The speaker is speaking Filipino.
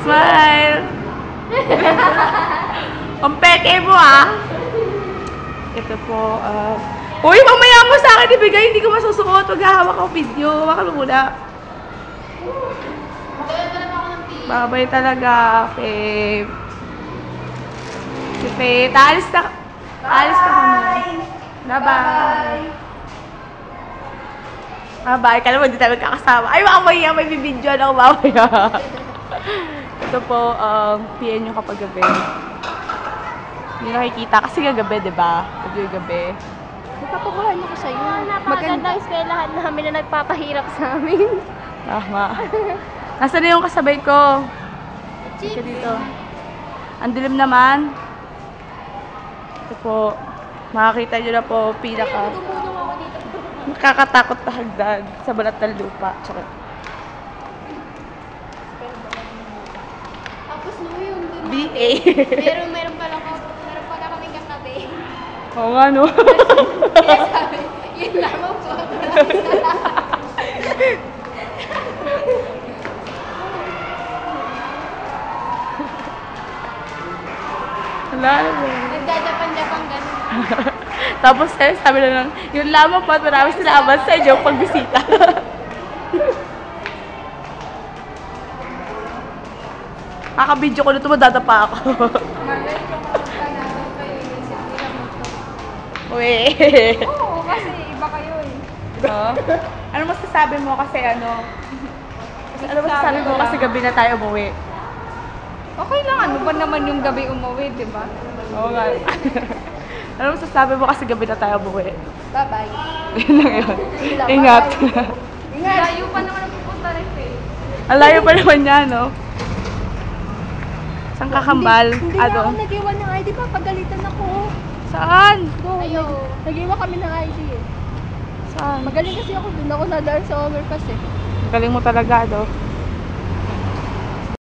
Smile! Ang peke mo ah! Ito po, uy, mamaya mo sa akin ibigay, hindi ko masusuot. Maghahawak ako video. Hawakan mo muna. Babay talaga, Faye. Si Faye, alis na kami. Bye-bye. Bye-bye. Kala mo, hindi tayo magkakasama. Ay, mamaya, may bibidyoan ako mamaya. Ito po, PN nyo kapag gabi. Hindi nakikita kasi gagabi, diba? Gabi. Napapakuhan ako sa'yo. Maganda ang eskwelahan namin na nagpapahirap sa amin. Tama. Nasaan na yung kasabay ko? Sige dito. Ang dilim naman. Ito po. Makakita nyo na po pinaka nakakatakot na hagdan sa balat ng lupa. Tsaka. Tapos no yung BA. meron pala kaming katabi. Oo nga, no? Kaya sabi, yun lamang po. Wala na. Nagdadapan-dapan gano'n. Tapos sabi na lang, yun lamang po at maraming salamat sa inyo pagbisita. Kakabidyo ko na ito, madadapa ako. Uy. Oo, kasi iba kayo eh. Ano masasabi mo kasi ano kasi gabi na tayo umuwi? Okay lang, ano ba naman yung gabi umuwi, di ba? Oo nga. Ano masasabi mo kasi gabi na tayo umuwi? Bye-bye. Yun lang yun. Ingat. Layo pa naman ang pupunta rin eh. Ang layo pa naman niya, no? Saan kakambal? Hindi na ako nag-iwan ng ID pa, pagalitan ako. Saan? Ayaw. Nag-iwan kami ng ID eh. Saan? Magaling kasi ako, dun ako nadaan sa overpass eh. Galing mo talaga, no?